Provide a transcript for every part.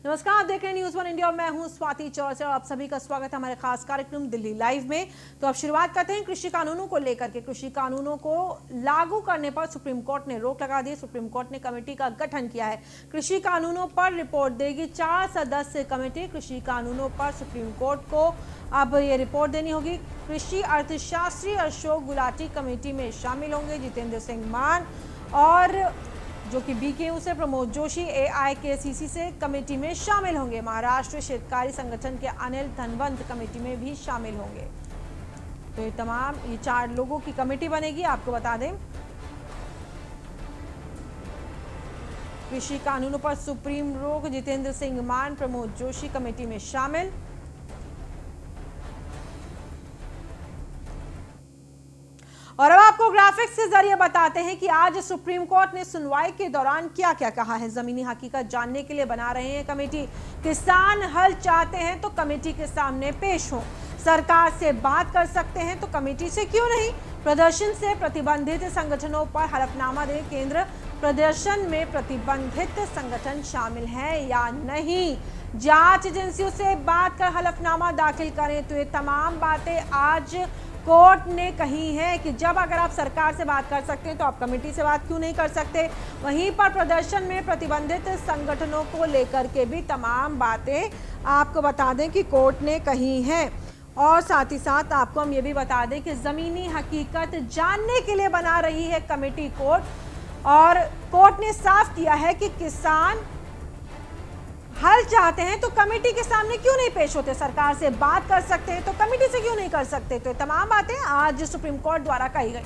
नमस्कार, आप देख रहे हैं न्यूज़ वन इंडिया और मैं हूं स्वाति चौरसिया और आप सभी का स्वागत है हमारे खास कार्यक्रम दिल्ली लाइव में। तो अब शुरुआत करते हैं कृषि कानूनों को लेकर के। कृषि कानूनों को लागू करने पर सुप्रीम कोर्ट ने रोक लगा दी। सुप्रीम कोर्ट ने कमेटी का गठन किया है। कृषि कानूनों पर रिपोर्ट देगी 4 सदस्य कमेटी। कृषि कानूनों पर सुप्रीम कोर्ट को अब ये रिपोर्ट देनी होगी। कृषि अर्थशास्त्री अशोक गुलाटी कमेटी में शामिल होंगे। जितेंद्र सिंह मान और जो कि बीकेयू से प्रमोद जोशी एआईकेसीसी से कमेटी में शामिल होंगे। महाराष्ट्र शेतकारी संगठन के अनिल धनवंत कमेटी में भी शामिल होंगे। तो ये 4 लोगों की कमेटी बनेगी। आपको बता दें, कृषि कानूनों पर सुप्रीम रोक, जितेंद्र सिंह मान प्रमोद जोशी कमेटी में शामिल। और अब आपको ग्राफिक्स के जरिए बताते हैं कि आज सुप्रीम कोर्ट ने सुनवाई के दौरान क्या क्या कहा है। जमीनी हकीकत जानने के लिए बना रहे हैं कमेटी। किसान हल चाहते हैं तो कमेटी के सामने पेश हो। सरकार से बात कर सकते हैं तो कमेटी से क्यों नहीं। प्रदर्शन से प्रतिबंधित संगठनों पर हलफनामा दे केंद्र। प्रदर्शन में प्रतिबंधित संगठन शामिल है या नहीं। जांच एजेंसियों से बात कर हलफनामा दाखिल करें। तो ये तमाम बातें आज कोर्ट ने कही है कि जब अगर आप सरकार से बात कर सकते हैं तो आप कमेटी से बात क्यों नहीं कर सकते। वहीं पर प्रदर्शन में प्रतिबंधित संगठनों को लेकर के भी तमाम बातें आपको बता दें कि कोर्ट ने कही हैं। और साथ ही साथ आपको हम ये भी बता दें कि ज़मीनी हकीकत जानने के लिए बना रही है कमेटी कोर्ट। और कोर्ट ने साफ किया है कि किसान हल चाहते हैं तो कमेटी के सामने क्यों नहीं पेश होते। सरकार से बात कर सकते हैं तो कमेटी से क्यों नहीं कर सकते। तो तमाम बातें आज सुप्रीम कोर्ट द्वारा कही गई।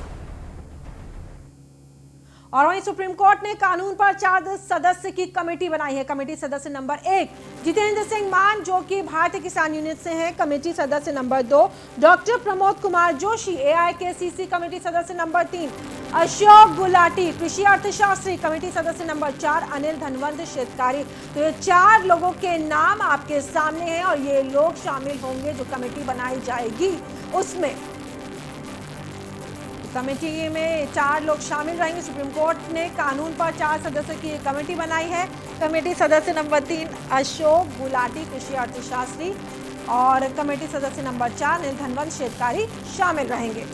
और वहीं सुप्रीम कोर्ट ने कानून पर 4 सदस्य की कमेटी बनाई है। कमेटी सदस्य नंबर 1 जितेंद्र सिंह मान जो कि भारतीय किसान यूनियन से हैं। कमेटी सदस्य number 2 doctor Pramod Kumar Joshi AIKCC. Committee सदस्य नंबर 3 अशोक गुलाटी कृषि अर्थशास्त्री। कमेटी सदस्य नंबर 4 अनिल धनवंत शेतकारी। तो ये 4 लोगों के नाम आपके सामने हैं और ये लोग शामिल होंगे जो कमेटी बनाई जाएगी उसमें। कमेटी में 4 लोग शामिल रहेंगे। सुप्रीम कोर्ट ने कानून पर 4 सदस्यों की कमेटी बनाई है। कमेटी सदस्य नंबर 3 अशोक गुलाटी कृषि अर्थशास्त्री और कमेटी सदस्य नंबर 4 अनिल धनवंत शेतकारी शामिल रहेंगे।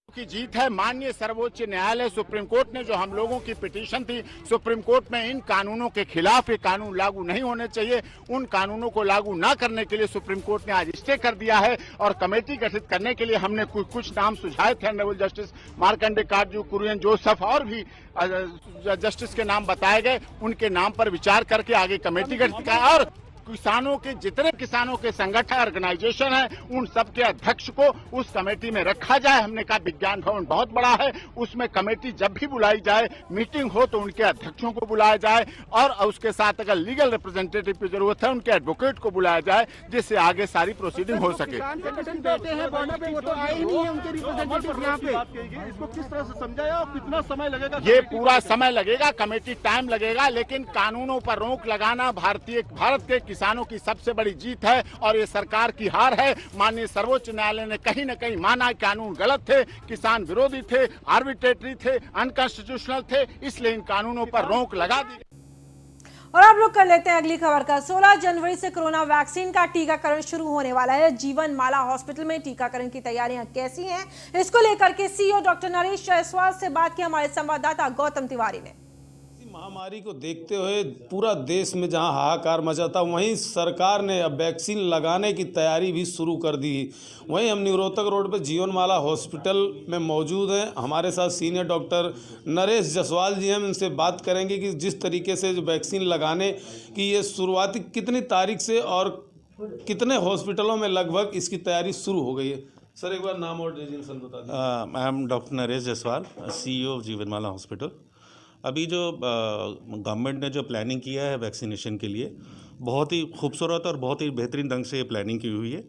की जीत है। माननीय सर्वोच्च न्यायालय सुप्रीम कोर्ट ने जो हम लोगों की पिटीशन थी सुप्रीम कोर्ट में इन कानूनों के खिलाफ, ये कानून लागू नहीं होने चाहिए, उन कानूनों को लागू ना करने के लिए सुप्रीम कोर्ट ने आज स्टे कर दिया है। और कमेटी गठित करने के लिए हमने कुछ नाम सुझाए थे। ऑनरेबल जस्टिस मार्कंडे काटजू, कुरियन जोसेफ और भी जस्टिस के नाम बताए गए। उनके नाम पर विचार करके आगे कमेटी गठित किया। और किसानों के जितने किसानों के संगठन ऑर्गेनाइजेशन है उन सब के अध्यक्ष को उस कमेटी में रखा जाए। हमने कहा विज्ञान भवन बहुत बड़ा है, उसमें कमेटी जब भी बुलाई जाए, मीटिंग हो तो उनके अध्यक्षों को बुलाया जाए और उसके साथ अगर लीगल रिप्रेजेंटेटिव की जरूरत है उनके एडवोकेट को बुलाया जाए जिससे आगे सारी प्रोसीडिंग हो सके। कितना समय लगेगा? ये पूरा समय लगेगा, कमेटी टाइम लगेगा, लेकिन कानूनों पर रोक लगाना भारत के किसानों की सबसे बड़ी जीत है और ये सरकार की हार है। माननीय सर्वोच्च न्यायालय ने कहीं न कहीं माना कानून गलत थे, किसान विरोधी थे, आर्बिट्रेटरी थे, अनकॉन्स्टिट्यूशनल थे, इसलिए इन कानूनों पर रोक लगा दी। और अब रुक कर लेते हैं अगली खबर का। 16 जनवरी से कोरोना वैक्सीन का टीकाकरण शुरू होने वाला है। जीवन माला हॉस्पिटल में टीकाकरण की तैयारियां कैसी हैं, इसको लेकर के सीईओ डॉक्टर नरेश जायसवाल से बात की हमारे संवाददाता गौतम तिवारी ने। महामारी को देखते हुए पूरा देश में जहां हाहाकार मचा था, वहीं सरकार ने अब वैक्सीन लगाने की तैयारी भी शुरू कर दी। वहीं हम निरोतक रोड पर जीवनमाला हॉस्पिटल में मौजूद हैं। हमारे साथ सीनियर डॉक्टर नरेश जायसवाल जी हैं। हम इनसे बात करेंगे कि जिस तरीके से वैक्सीन लगाने की ये शुरुआती कितनी तारीख से और कितने हॉस्पिटलों में लगभग इसकी तैयारी शुरू हो गई है। सर, एक बार नाम और डेजिग्नेशन बता दीजिए। I am doctor Naresh Jaiswal, CEO of Jeevanmala hospital. अभी जो गवर्नमेंट ने जो प्लानिंग किया है वैक्सीनेशन के लिए, बहुत ही खूबसूरत और बहुत ही बेहतरीन ढंग से ये प्लानिंग की हुई है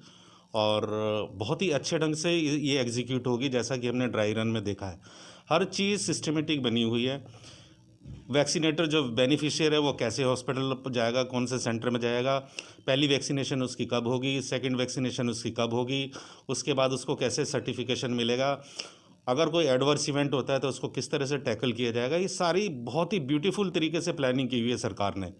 और बहुत ही अच्छे ढंग से ये एग्जीक्यूट होगी। जैसा कि हमने ड्राई रन में देखा है, हर चीज़ सिस्टमेटिक बनी हुई है। वैक्सीनेटर जो बेनिफिशियर है वो कैसे हॉस्पिटल जाएगा, कौन से सेंटर में जाएगा, पहली वैक्सीनेशन उसकी कब होगी, सेकंड वैक्सीनेशन उसकी कब होगी, उसके बाद उसको कैसे सर्टिफिकेशन मिलेगा, अगर कोई एडवर्स इवेंट होता है तो उसको किस तरह से टैकल किया जाएगा। ये सारी बहुत ही ब्यूटीफुल तरीके से प्लानिंग की हुई है सरकार ने।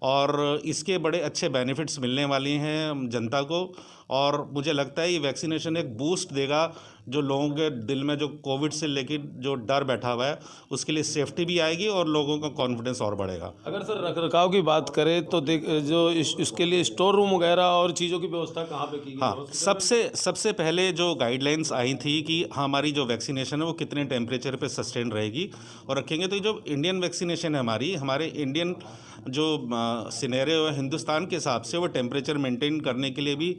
और इसके बड़े अच्छे बेनिफिट्स मिलने वाले हैं जनता को। और मुझे लगता है ये वैक्सीनेशन एक बूस्ट देगा जो लोगों के दिल में जो कोविड से लेकर जो डर बैठा हुआ है उसके लिए सेफ्टी भी आएगी और लोगों का कॉन्फिडेंस और बढ़ेगा। अगर सर रखरखाव की बात करें तो जो इसके लिए स्टोर रूम वगैरह और चीज़ों की व्यवस्था कहाँ पे की गई? हाँ, सबसे पहले जो गाइडलाइंस आई थी कि हमारी जो वैक्सीनेशन है वो कितने टेम्परेचर पे सस्टेन रहेगी और रखेंगे। तो जो इंडियन वैक्सीनेशन है हमारे इंडियन जो सिनेरियो है हिंदुस्तान के हिसाब से वो टेम्परेचर मेंटेन करने के लिए भी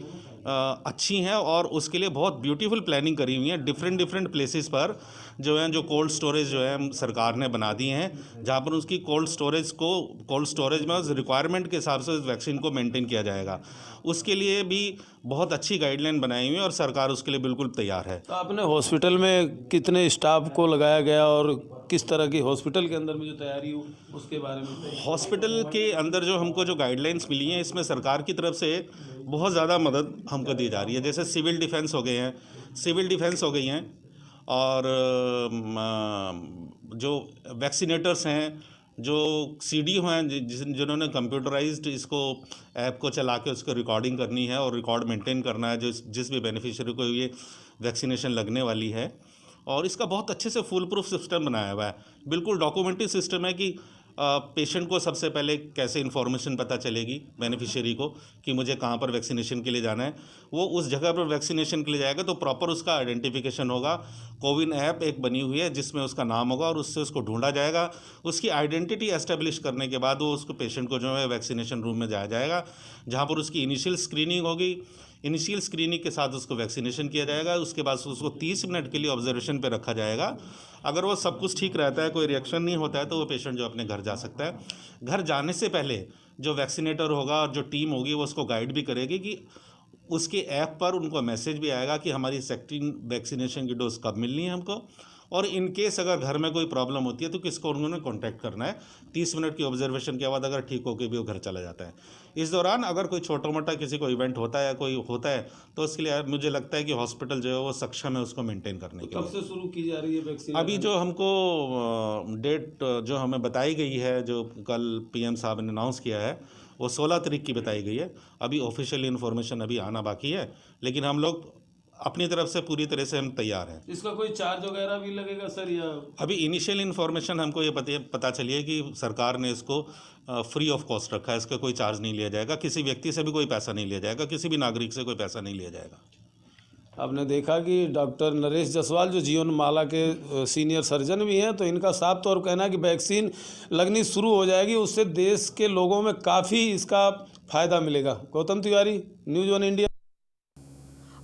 अच्छी हैं और उसके लिए बहुत ब्यूटीफुल प्लानिंग करी हुई है। डिफरेंट प्लेसेस पर जो है जो कोल्ड स्टोरेज जो है सरकार ने बना दिए हैं जहाँ पर उसकी कोल्ड स्टोरेज में उस रिक्वायरमेंट के हिसाब से उस वैक्सीन को मेंटेन किया जाएगा। उसके लिए भी बहुत अच्छी गाइडलाइन बनाई हुई है और सरकार उसके लिए बिल्कुल तैयार है। तो आपने हॉस्पिटल में कितने स्टाफ को लगाया गया और किस तरह की हॉस्पिटल के अंदर में जो तैयारी हो उसके बारे में? हॉस्पिटल के अंदर जो हमको जो गाइडलाइंस मिली हैं इसमें सरकार की तरफ से बहुत ज़्यादा मदद हमको दी जा रही है। जैसे सिविल डिफेंस हो गई हैं और जो वैक्सीनेटर्स हैं, जो सीडी हैं जिन्होंने कंप्यूटराइज्ड इसको ऐप को चला के उसको रिकॉर्डिंग करनी है और रिकॉर्ड मेंटेन करना है जिस भी बेनिफिशियरी को ये वैक्सीनेशन लगने वाली है। और इसका बहुत अच्छे से फुल प्रूफ सिस्टम बनाया हुआ है, बिल्कुल डॉक्यूमेंट्री सिस्टम है कि पेशेंट को सबसे पहले कैसे इन्फॉर्मेशन पता चलेगी बेनिफिशियरी को कि मुझे कहाँ पर वैक्सीनेशन के लिए जाना है। वो उस जगह पर वैक्सीनेशन के लिए जाएगा तो प्रॉपर उसका आइडेंटिफिकेशन होगा। कोविन ऐप एक बनी हुई है जिसमें उसका नाम होगा और उससे उसको ढूंढा जाएगा। उसकी आइडेंटिटी एस्टेब्लिश करने के बाद वो उसको पेशेंट को जो है वैक्सीनेशन रूम में जाया जाएगा जहाँ पर उसकी इनिशियल स्क्रीनिंग होगी। इनिशियल स्क्रीनिंग के साथ उसको वैक्सीनेशन किया जाएगा। उसके बाद उसको 30 मिनट के लिए ऑब्जर्वेशन पे रखा जाएगा। अगर वो सब कुछ ठीक रहता है, कोई रिएक्शन नहीं होता है तो वो पेशेंट जो अपने घर जा सकता है। घर जाने से पहले जो वैक्सीनेटर होगा और जो टीम होगी वो उसको गाइड भी करेगी कि उसके ऐप पर उनको मैसेज भी आएगा कि हमारी सेकंड वैक्सीनेशन की डोज कब मिलनी है हमको, और इन केस अगर घर में कोई प्रॉब्लम होती है तो किसको उन्होंने कांटेक्ट करना है। 30 मिनट की ऑब्जर्वेशन के बाद अगर ठीक होकर भी वो घर चला जाता है। इस दौरान अगर कोई छोटा मोटा किसी को इवेंट होता है या कोई होता है तो उसके लिए मुझे लगता है कि हॉस्पिटल जो है वो सक्षम है उसको मेंटेन करने के लिए। कब से शुरू की जा रही है वैक्सीन? अभी जो हमको डेट जो हमें बताई गई है, जो कल पीएम साहब ने अनाउंस किया है, वो 16 तारीख की बताई गई है। अभी ऑफिशियल इन्फॉर्मेशन अभी आना बाकी है, लेकिन हम लोग अपनी तरफ से पूरी तरह से हम तैयार हैं। इसका कोई चार्ज वगैरह भी लगेगा सर या? अभी इनिशियल इन्फॉर्मेशन हमको ये पता चली है कि सरकार ने इसको फ्री ऑफ कॉस्ट रखा है। इसका कोई चार्ज नहीं लिया जाएगा, किसी व्यक्ति से भी कोई पैसा नहीं लिया जाएगा, किसी भी नागरिक से कोई पैसा नहीं लिया जाएगा। आपने देखा कि डॉक्टर नरेश जसवाल जो जीवन माला के सीनियर सर्जन भी हैं, तो इनका साफ तौर पर कहना है कि वैक्सीन लगनी शुरू हो जाएगी, उससे देश के लोगों में काफ़ी इसका फ़ायदा मिलेगा। Gautam Tiwari, news 1 India.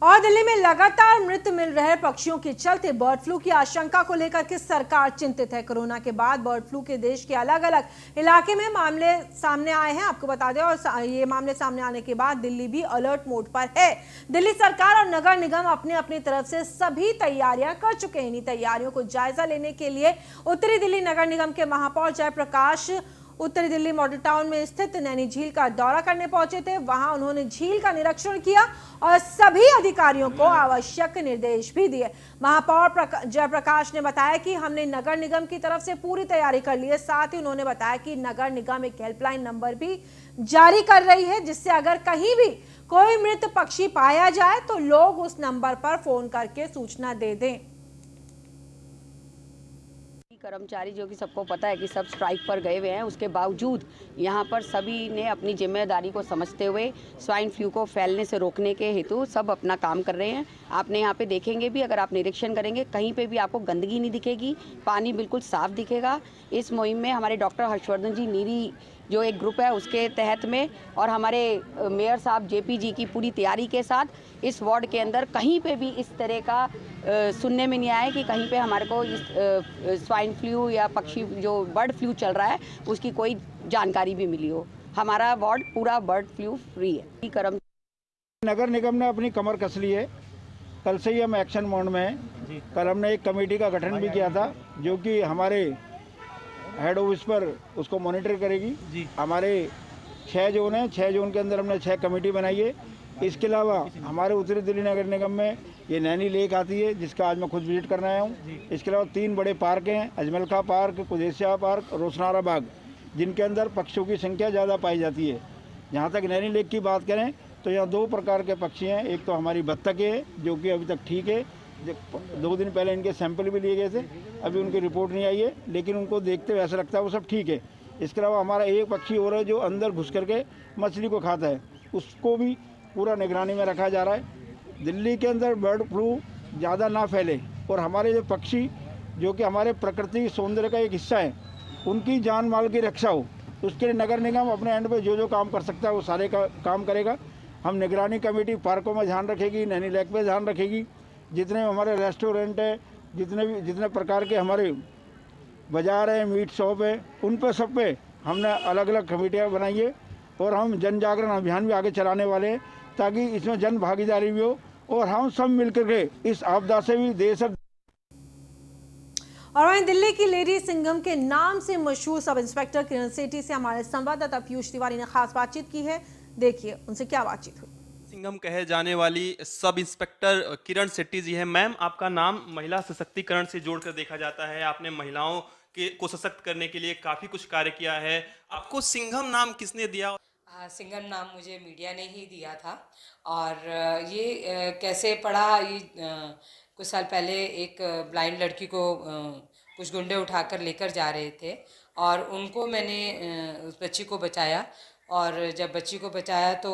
और दिल्ली में लगातार मृत मिल रहे पक्षियों के चलते बर्ड फ्लू की आशंका को लेकर के सरकार चिंतित है। कोरोना के बाद बर्ड फ्लू के देश के अलग अलग इलाके में मामले सामने आए हैं, आपको बता दें। और ये मामले सामने आने के बाद दिल्ली भी अलर्ट मोड पर है। दिल्ली सरकार और नगर निगम अपनी तरफ से सभी तैयारियां कर चुके हैं। इन्हीं तैयारियों को जायजा लेने के लिए उत्तरी दिल्ली नगर निगम के महापौर जयप्रकाश उत्तरी दिल्ली मॉडल टाउन में स्थित नैनी झील का दौरा करने पहुंचे थे। वहां उन्होंने झील का निरीक्षण किया और सभी अधिकारियों को आवश्यक निर्देश भी दिए। महापौर जयप्रकाश ने बताया कि हमने नगर निगम की तरफ से पूरी तैयारी कर ली है। साथ ही उन्होंने बताया कि नगर निगम एक हेल्पलाइन नंबर भी जारी कर रही है, जिससे अगर कहीं भी कोई मृत पक्षी पाया जाए तो लोग उस नंबर पर फोन करके सूचना दे दें। कर्मचारी जो कि सबको पता है कि सब स्ट्राइक पर गए हुए हैं, उसके बावजूद यहाँ पर सभी ने अपनी जिम्मेदारी को समझते हुए स्वाइन फ्लू को फैलने से रोकने के हेतु सब अपना काम कर रहे हैं। आपने यहाँ पे देखेंगे भी, अगर आप निरीक्षण करेंगे कहीं पे भी आपको गंदगी नहीं दिखेगी, पानी बिल्कुल साफ दिखेगा। इस मुहिम में हमारे डॉक्टर हर्षवर्धन जी नीरी जो एक ग्रुप है उसके तहत में और हमारे मेयर साहब जेपी जी की पूरी तैयारी के साथ इस वार्ड के अंदर कहीं पे भी इस तरह का सुनने में नहीं आया कि कहीं पे हमारे को इस स्वाइन फ्लू या पक्षी जो बर्ड फ्लू चल रहा है उसकी कोई जानकारी भी मिली हो। हमारा वार्ड पूरा बर्ड फ्लू फ्री है। नगर निगम ने अपनी कमर कस ली है, कल से ही हम एक्शन मोड में हैं। कल हमने एक कमेटी का गठन भी किया था जो कि हमारे हेड ऑफिस पर उसको मॉनिटर करेगी। हमारे 6 जोन हैं, 6 जोन के अंदर हमने 6 कमेटी बनाई है। इसके अलावा हमारे उत्तरी दिल्ली नगर निगम में ये नैनी लेक आती है जिसका आज मैं खुद विजिट करना आया हूँ। इसके अलावा 3 बड़े पार्क हैं, अजमल खां पार्क, कुदेसिया पार्क, रोशनारा बाग। जिनके अंदर पक्षियों की संख्या ज़्यादा पाई जाती है। जहाँ तक नैनी लेक की बात करें तो यहाँ 2 प्रकार के पक्षी हैं। एक तो हमारी बत्तखें है जो कि अभी तक ठीक है, 2 दिन पहले इनके सैंपल भी लिए गए थे, अभी उनकी रिपोर्ट नहीं आई है, लेकिन उनको देखते हुए ऐसा लगता है वो सब ठीक है। इसके अलावा हमारा एक पक्षी और है जो अंदर घुस करके मछली को खाता है, उसको भी पूरा निगरानी में रखा जा रहा है। दिल्ली के अंदर बर्ड फ्लू ज़्यादा ना फैले और हमारे जो पक्षी जो कि हमारे प्रकृति सौंदर्य का एक हिस्सा है, उनकी जान माल की रक्षा हो, उसके लिए नगर निगम अपने एंड पे जो काम कर सकता है वो सारे काम करेगा। हम निगरानी कमेटी पार्कों में ध्यान रखेगी, नैनी लेक पे ध्यान रखेगी, जितने हमारे रेस्टोरेंट है, जितने प्रकार के हमारे बाज़ार है, मीट शॉप है, उन पे सब पे हमने अलग अलग कमेटियाँ बनाई है और हम जन जागरण अभियान भी आगे चलाने वाले हैं ताकि इसमें जन भागीदारी भी हो और हम सब मिलकर के इस आपदा से भी देश और वहीं दिल्ली की लेडी सिंघम के नाम से मशहूर सब इंस्पेक्टर किरण सेठी से हमारे संवाददाता पीयूष तिवारी ने खास बातचीत की है। देखिए उनसे क्या बातचीत हुई। सिंघम कहे जाने वाली सब इंस्पेक्टर किरण सेठी जी है। मैम, आपका नाम महिला सशक्तिकरण से जोड़कर देखा जाता है। आपने महिलाओं को सशक्त करने के लिए काफी कुछ कार्य किया है। आपको सिंघम नाम किसने दिया? सिंघम नाम मुझे मीडिया ने ही दिया था और ये कैसे पड़ा, ये कुछ साल पहले एक ब्लाइंड लड़की को कुछ गुंडे उठाकर लेकर जा रहे थे और उनको मैंने उस बच्ची को बचाया और जब बच्ची को बचाया तो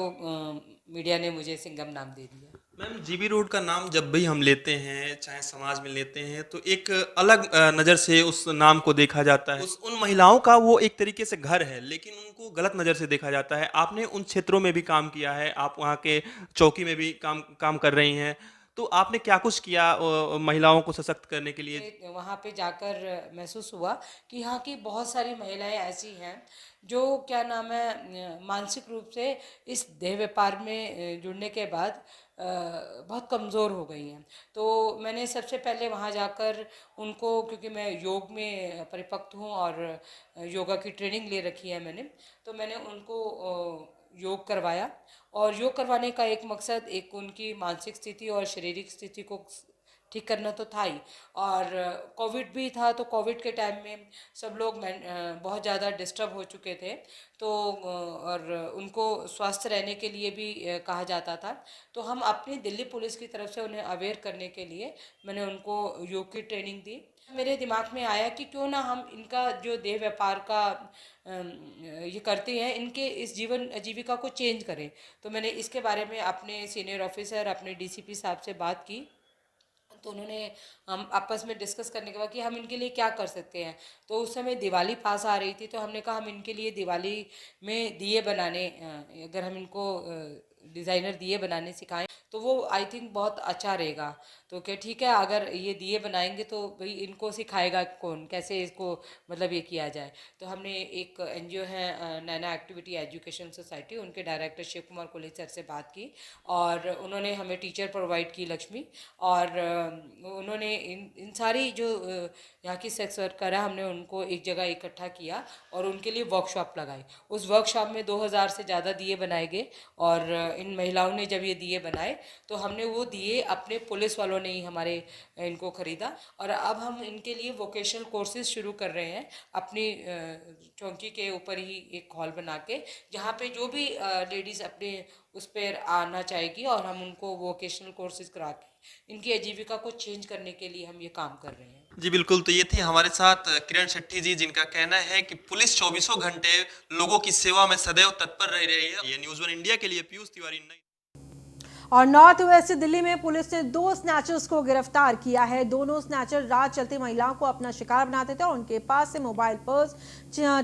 मीडिया ने मुझे सिंघम नाम दे दिया। मैम, जीबी रोड का नाम जब भी हम लेते हैं, चाहे समाज में लेते हैं, तो एक अलग नज़र से उस नाम को देखा जाता है। उन महिलाओं का वो एक तरीके से घर है, लेकिन उनको गलत नज़र से देखा जाता है। आपने उन क्षेत्रों में भी काम किया है, आप वहाँ के चौकी में भी काम कर रही हैं, तो आपने क्या कुछ किया महिलाओं को सशक्त करने के लिए? वहाँ पे जाकर महसूस हुआ कि यहाँ की बहुत सारी महिलाएं ऐसी हैं जो क्या नाम है मानसिक रूप से इस देह व्यापार में जुड़ने के बाद बहुत कमज़ोर हो गई हैं। तो मैंने सबसे पहले वहाँ जाकर उनको, क्योंकि मैं योग में परिपक्व हूँ और योगा की ट्रेनिंग ले रखी है मैंने, तो मैंने उनको योग करवाया और योग करवाने का एक मकसद एक उनकी मानसिक स्थिति और शारीरिक स्थिति को ठीक करना तो था ही, और कोविड भी था तो कोविड के टाइम में सब लोग बहुत ज़्यादा डिस्टर्ब हो चुके थे, तो और उनको स्वस्थ रहने के लिए भी कहा जाता था। तो हम अपनी दिल्ली पुलिस की तरफ से उन्हें अवेयर करने के लिए मैंने उनको योग की ट्रेनिंग दी। मेरे दिमाग में आया कि क्यों ना हम इनका जो देह व्यापार का ये करते हैं, इनके इस जीवन आजीविका को चेंज करें। तो मैंने इसके बारे में अपने सीनियर ऑफिसर, अपने डीसीपी साहब से बात की, तो उन्होंने हम आपस में डिस्कस करने के बाद कि हम इनके लिए क्या कर सकते हैं। तो उस समय दिवाली पास आ रही थी, तो हमने कहा हम इनके लिए दिवाली में दिए बनाने, अगर हम इनको डिज़ाइनर दिए बनाने सिखाएं तो वो आई थिंक बहुत अच्छा रहेगा। तो क्या ठीक है, अगर ये दिए बनाएंगे तो भाई इनको सिखाएगा कौन, कैसे इसको मतलब ये किया जाए। तो हमने एक एनजीओ है नैना एक्टिविटी एजुकेशन सोसाइटी, उनके डायरेक्टर शिव कुमार कोहली सर से बात की और उन्होंने हमें टीचर प्रोवाइड की लक्ष्मी, और उन्होंने इन सारी जो यहाँ की सेक्स वर्कर है हमने उनको एक जगह इकट्ठा किया और उनके लिए वर्कशॉप लगाई। उस वर्कशॉप में 2000 से ज़्यादा दिए बनाए गए और इन महिलाओं ने जब ये दिए बनाए तो हमने वो दिए अपने पुलिस वालों ने ही हमारे इनको ख़रीदा, और अब हम इनके लिए वोकेशनल कोर्सेज शुरू कर रहे हैं अपनी चौकी के ऊपर ही एक हॉल बना के, जहाँ पे जो भी लेडीज़ अपने उस पर आना चाहेगी और हम उनको वोकेशनल कोर्सेज करा के इनकी आजीविका को चेंज करने के लिए हम ये काम कर रहे हैं। जी बिल्कुल, तो ये थे हमारे साथ किरण सेठी जी, जिनका कहना है कि पुलिस 24 घंटे लोगों की सेवा में सदैव तत्पर रह रही है। ये न्यूज़ 1 इंडिया के लिए पीयूष तिवारी। और नॉर्थ वेस्ट दिल्ली में पुलिस ने 2 स्नैचर्स को गिरफ्तार किया है। दोनों स्नैचर रात चलती महिलाओं को अपना शिकार बनाते थे और उनके पास से मोबाइल पर्स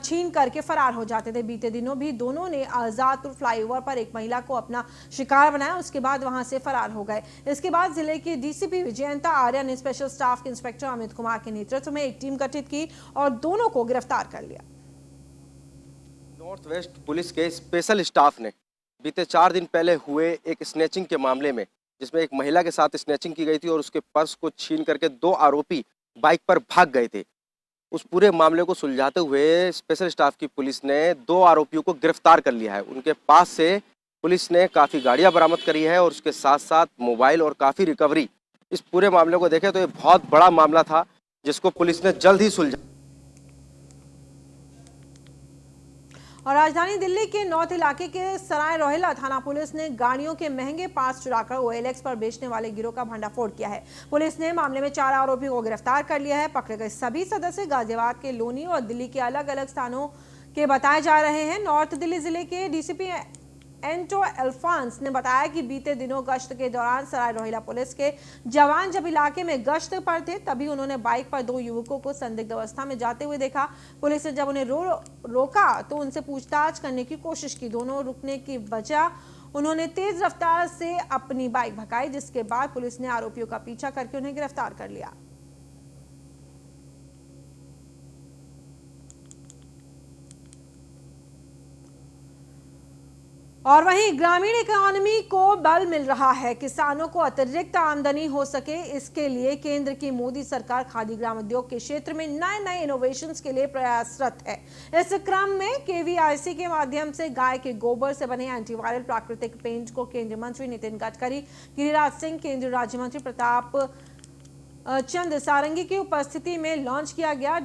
छीन करके फरार हो जाते थे। बीते दिनों भी दोनों ने आजादपुर फ्लाईओवर पर एक महिला को अपना शिकार बनाया, उसके बाद वहां से फरार हो गए। इसके बाद जिले के डीसीपी विजयंता आर्या ने स्पेशल स्टाफ के इंस्पेक्टर अमित कुमार के नेतृत्व में एक टीम गठित की और दोनों को गिरफ्तार कर लिया। नॉर्थ वेस्ट पुलिस के स्पेशल स्टाफ ने बीते 4 दिन पहले हुए एक स्नैचिंग के मामले में, जिसमें एक महिला के साथ स्नैचिंग की गई थी और उसके पर्स को छीन करके 2 आरोपी बाइक पर भाग गए थे, उस पूरे मामले को सुलझाते हुए स्पेशल स्टाफ की पुलिस ने 2 आरोपियों को गिरफ्तार कर लिया है। उनके पास से पुलिस ने काफ़ी गाड़ियां बरामद करी है और उसके साथ साथ मोबाइल और काफ़ी रिकवरी। इस पूरे मामले को देखें तो ये बहुत बड़ा मामला था जिसको पुलिस ने जल्द ही सुलझा। और राजधानी दिल्ली के नॉर्थ इलाके के सराय रोहिला थाना पुलिस ने गाड़ियों के महंगे पास चुराकर OLX पर बेचने वाले गिरोह का भंडाफोड़ किया है। पुलिस ने मामले में 4 आरोपियों को गिरफ्तार कर लिया है। पकड़े गए सभी सदस्य गाजियाबाद के लोनी और दिल्ली के अलग अलग स्थानों के बताए जा रहे हैं। नॉर्थ दिल्ली जिले के DCP एंटो अल्फांस ने बताया कि बीते दिनों गश्त के दौरान सराय रोहिला पुलिस के जवान जब इलाके में गश्त पर थे तभी उन्होंने बाइक पर 2 युवकों को संदिग्ध अवस्था में जाते हुए देखा। पुलिस ने जब उन्हें रोका तो उनसे पूछताछ करने की कोशिश की। दोनों रुकने की वजह उन्होंने तेज रफ्तार से अपनी बाइक भगाई, जिसके बाद पुलिस ने आरोपियों का पीछा करके उन्हें गिरफ्तार कर लिया। और वहीं ग्रामीण इकोनॉमी को बल मिल रहा है। किसानों को अतिरिक्त आमदनी हो सके, इसके लिए केंद्र की मोदी सरकार खादी ग्राम उद्योग के क्षेत्र में नए नए इनोवेशंस के लिए प्रयासरत है। इस क्रम में KVIC के माध्यम से गाय के गोबर से बने एंटीवायरल प्राकृतिक पेंट को केंद्रीय मंत्री नितिन गडकरी, गिरिराज सिंह, केंद्रीय राज्य मंत्री प्रताप चंद सारंगी की उपस्थिति में लॉन्च किया गया।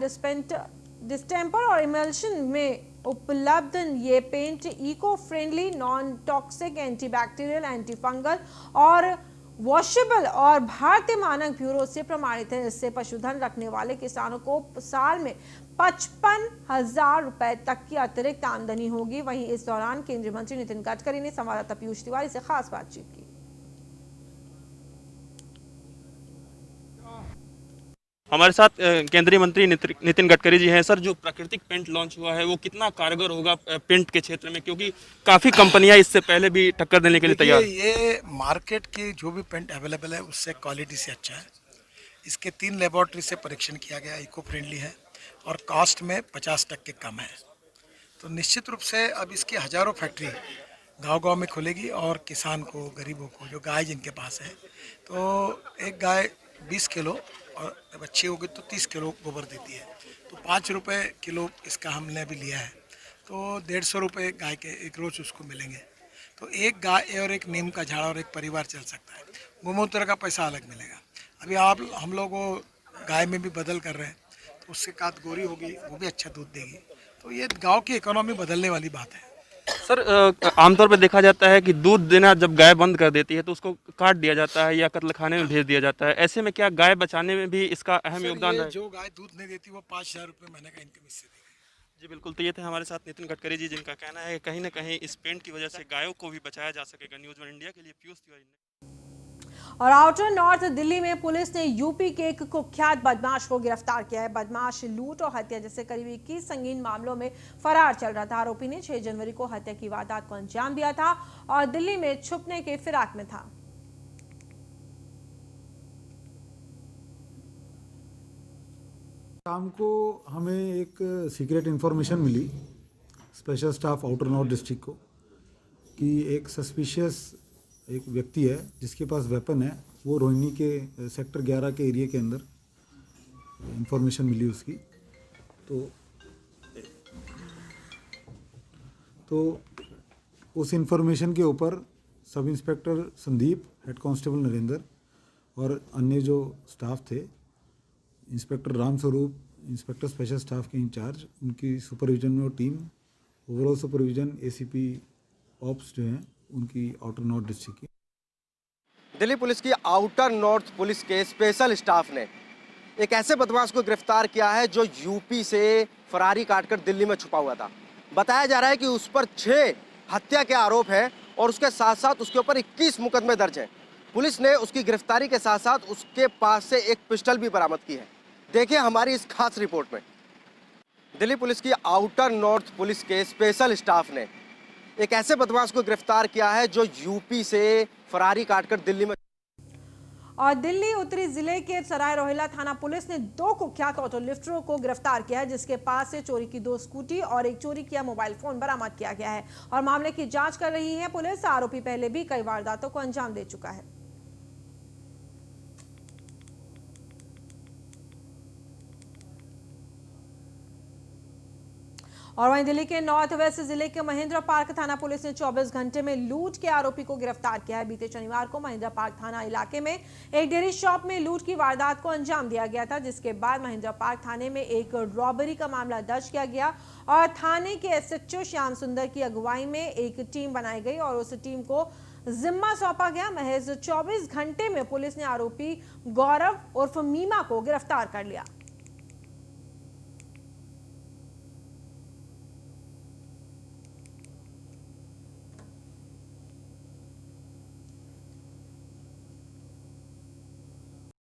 डिस्टेंपर और इमल्शन में उपलब्ध ये paint eco friendly, non toxic, antibacterial, anti fungal और वॉशेबल और भारतीय मानक ब्यूरो से प्रमाणित है। इससे पशुधन रखने वाले किसानों को साल में 55,000 रुपए तक की अतिरिक्त आमदनी होगी। वहीं इस दौरान केंद्रीय मंत्री नितिन गडकरी ने संवाददाता पीयूष तिवारी से खास बातचीत की। हमारे साथ केंद्रीय मंत्री नितिन गडकरी जी हैं। सर, जो प्राकृतिक पेंट लॉन्च हुआ है वो कितना कारगर होगा पेंट के क्षेत्र में, क्योंकि काफ़ी कंपनियां इससे पहले भी टक्कर देने के लिए तैयार? ये मार्केट की जो भी पेंट अवेलेबल है उससे क्वालिटी से अच्छा है। इसके 3 लेबोरेटरी से परीक्षण किया गया, इको फ्रेंडली है और कॉस्ट में 50% कम है। तो निश्चित रूप से अब इसकी हज़ारों फैक्ट्री गांव-गांव में खुलेगी और किसान को, गरीबों को, जो गाय जिनके पास है, तो एक गाय 20 किलो और जब अच्छी होगी तो 30 किलो गोबर देती है। तो 5 रुपये किलो इसका हमने अभी लिया है, तो 150 रुपये गाय के एक रोज़ उसको मिलेंगे। तो एक गाय और एक नीम का झाड़ और एक परिवार चल सकता है। गोमूत्र का पैसा अलग मिलेगा। अभी हम लोग वो गाय में भी बदल कर रहे हैं, तो उससे काट गोरी होगी, वो भी अच्छा दूध देगी। तो ये गाँव की इकोनॉमी बदलने वाली बात है। सर, आमतौर पर देखा जाता है कि दूध देना जब गाय बंद कर देती है तो उसको काट दिया जाता है या कत्लखाने में भेज दिया जाता है। ऐसे में क्या गाय बचाने में भी इसका अहम योगदान है? जो गाय दूध नहीं देती वो 5,000 रुपये महीने का इनकम इससे देगी। जी बिल्कुल। तो ये थे हमारे साथ नितिन गडकरी जी, जिनका कहना है कहीं ना कहीं इस पेंट की वजह से गायों को भी बचाया जा सकेगा। न्यूज़ 1 इंडिया के लिए पीयूष तिवारी ने। और आउटर नॉर्थ दिल्ली में पुलिस ने यूपी के एक कुख्यात बदमाश को गिरफ्तार किया है। बदमाश लूट और हत्या जैसे करीब 21 संगीन मामलों में फरार चल रहा था। आरोपी ने 6 जनवरी को हत्या की वारदात को अंजाम दिया था और दिल्ली में छुपने के फिराक में था। शाम को हमें एक सीक्रेट इंफॉर्मेशन मिली special staff outer north district को कि एक सस्पिशियस एक व्यक्ति है जिसके पास वेपन है। वो रोहिणी के सेक्टर 11 के एरिया के अंदर इंफॉर्मेशन मिली उसकी। तो उस इंफॉर्मेशन के ऊपर sub inspector Sandeep, head constable Narendra और अन्य जो स्टाफ थे, inspector Ram Swaroop, inspector special staff के इंचार्ज, उनकी सुपरविजन में वो team, overall supervision ACP ops जो हैं उनकी आउटर नॉर्थ डिस्ट्रिक्ट की। दिल्ली पुलिस की आउटर नॉर्थ पुलिस के स्पेशल स्टाफ ने एक ऐसे बदमाश को गिरफ्तार किया है जो यूपी से फरारी काटकर दिल्ली में छुपा हुआ था। बताया जा रहा है कि उस पर 6 हत्या के आरोप हैं और उसके साथ साथ उसके ऊपर 21 मुकदमे दर्ज हैं। पुलिस ने उसकी गिरफ्तारी के साथ साथ उसके पास से एक पिस्टल भी बरामद की है। देखिए हमारी इस खास रिपोर्ट में। दिल्ली पुलिस की आउटर नॉर्थ पुलिस के स्पेशल स्टाफ ने एक ऐसे बदमाश को गिरफ्तार किया है जो यूपी से फरारी काटकर दिल्ली में। और दिल्ली उत्तरी जिले के सराय रोहिला थाना पुलिस ने 2 कुख्यात ऑटो लिफ्टरों को गिरफ्तार किया है, जिसके पास से चोरी की 2 स्कूटी और एक चोरी किया मोबाइल फोन बरामद किया गया है और मामले की जांच कर रही है पुलिस। आरोपी पहले भी कई वारदातों को अंजाम दे चुका है। और वहीं दिल्ली के नॉर्थ वेस्ट जिले के महेंद्र पार्क थाना पुलिस ने 24 घंटे में लूट के आरोपी को गिरफ्तार किया है। बीते शनिवार को महेंद्र पार्क थाना इलाके में एक डेयरी शॉप में लूट की वारदात को अंजाम दिया गया था, जिसके बाद महेंद्र पार्क थाने में एक रॉबरी का मामला दर्ज किया गया और थाने के एसएचओ श्याम सुंदर की अगुवाई में एक टीम बनाई गई और उस टीम को जिम्मा सौंपा गया। महज 24 घंटे में पुलिस ने आरोपी गौरव उर्फ मीमा को गिरफ्तार कर लिया।